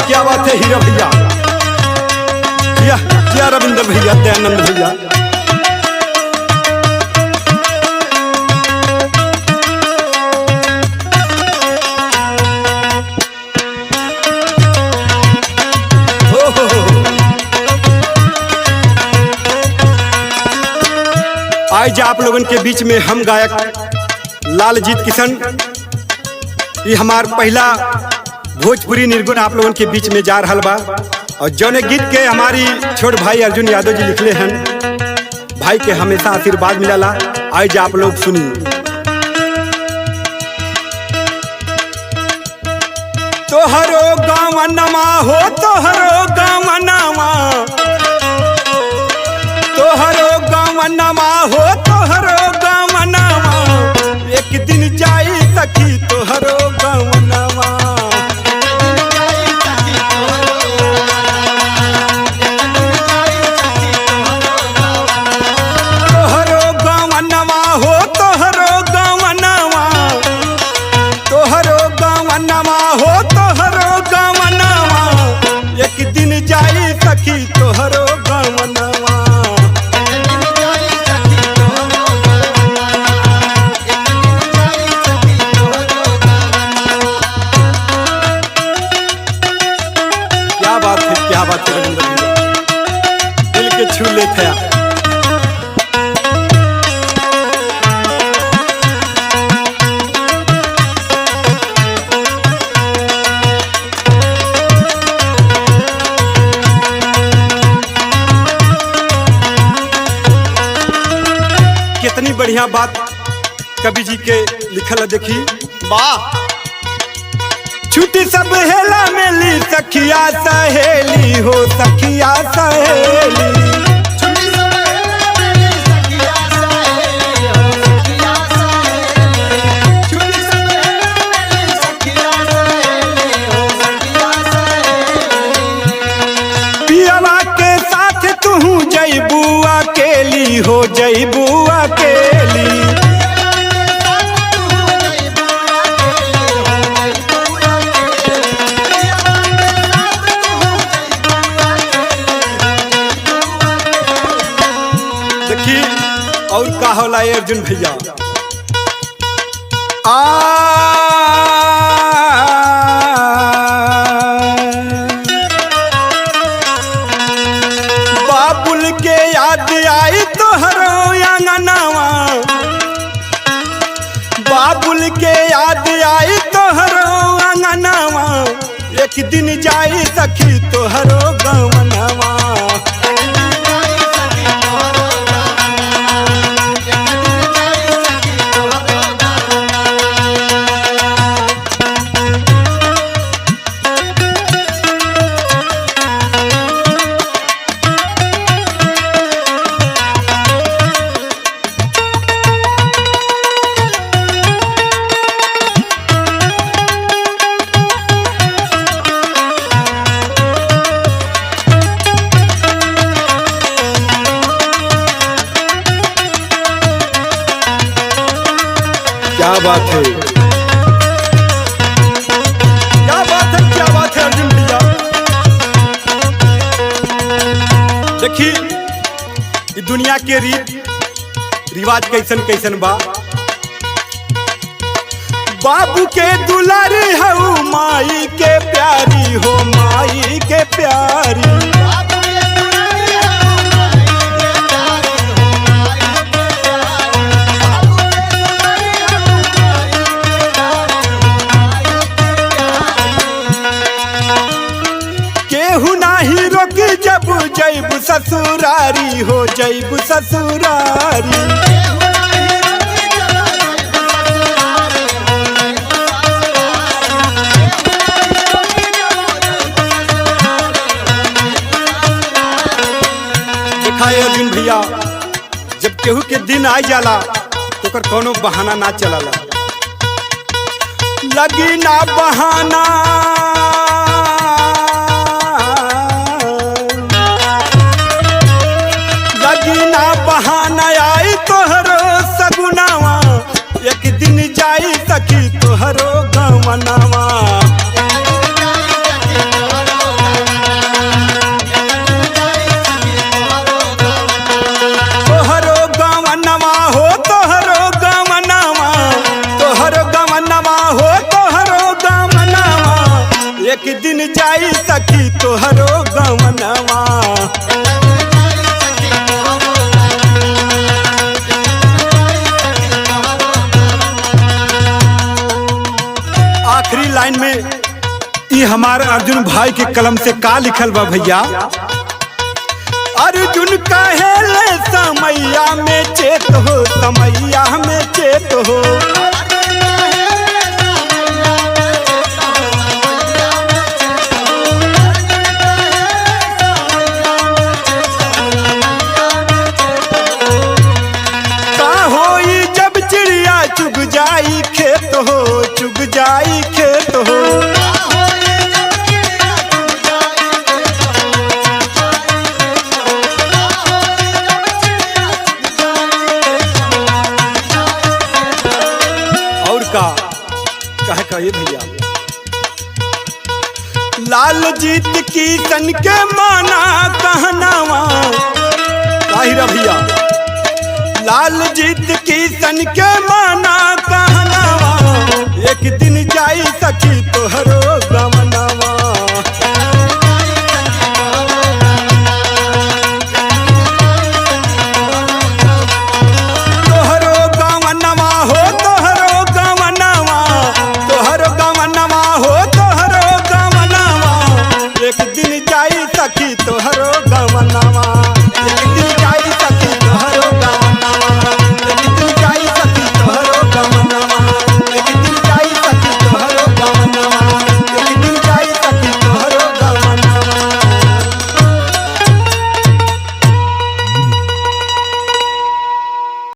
क्या बात है हीरा भैया, क्या रविंद्र भैया, दयानंद भैया। आज आप लोगन के बीच में हम गायक लालजीत किशन, ये हमार पहला भोजपुरी निर्गुण आप लोगन के बीच में जा रहा बा। और जौने गीत के हमारी छोट भाई अर्जुन यादव जी लिखले हैं, भाई के हमेशा आशीर्वाद मिला। आज आप लोग सुनी। तोहरो गाँव नमा हो, तोहरो गाँव नमा, तोहरो गाँव नमा हो, तोहरो गाँव नमा, एक दिन जाई सखी तोहरो गाँव नमा। तोहरो गाँव नमा हो, तोहरो गाँव नमा, तोहरो गाँव नमा हो, तोहरो गाँव नमा, एक दिन जाई सखी तोहरो गाँव नमा। क्या बात है रविंद्र भैया, दिल के छू लेते हैं। कितनी बढ़िया बात कवि जी के लिखल है, देखी वाह। छुट्टी सब हेला मेली सखिया सहेली हो, सखिया सहेली, छुट्टी सब हेला मेली सखिया सहेली हो, सखिया सहेली, छुट्टी सब हेला मेली सखिया सहेली हो, सखिया सहेली। पियवा के साथ तू जइबू अकेली हो, जइबू अकेली, और का होला अर्जुन भैया। बाबुल के याद आई तोहरो अंगनवा, बाबुल के याद आई तोहरो अंगनवा, एक दिन जाई सखी तोहरो गवनवा। क्या बात है, क्या बात है, क्या बात है अर्जुन भैया। देखी ये दुनिया के रीत रिवाज कैसन कैसन बा। बाबू के दुलारी हो, माई के प्यारी हो, माई के प्यारी, जब जैब ससुरारी हो, जैब ससुरारी, दिखाए अर्जुन भैया। जब केहू के दिन आ जाला तो कर कोनो बहाना ना चलाला, लगी ना बहाना, बहाना आई तोहरो सगुनावा, एक दिन जाई सखी तोहरो गवनवा। हो तोहरो गमनावा, तोहरो गमनावा हो तोहरो गमनावा, एक दिन जाई सखी तोहरो गमनावा। आखिरी लाइन में ये हमारे अर्जुन भाई के कलम से का लिखल बा भैया। अर्जुन कहेले समैया में चेत हो, समैया में चेत हो। का होई जब चिड़िया चुग जाई खेत हो, चुग जाई खेत हो। कहे कहे भैया लाल जीत की सन के माना कहनावा, काहिरा भैया लाल जीत की सन के माना कहनावा, एक दिन जाई सखी तोहरो गम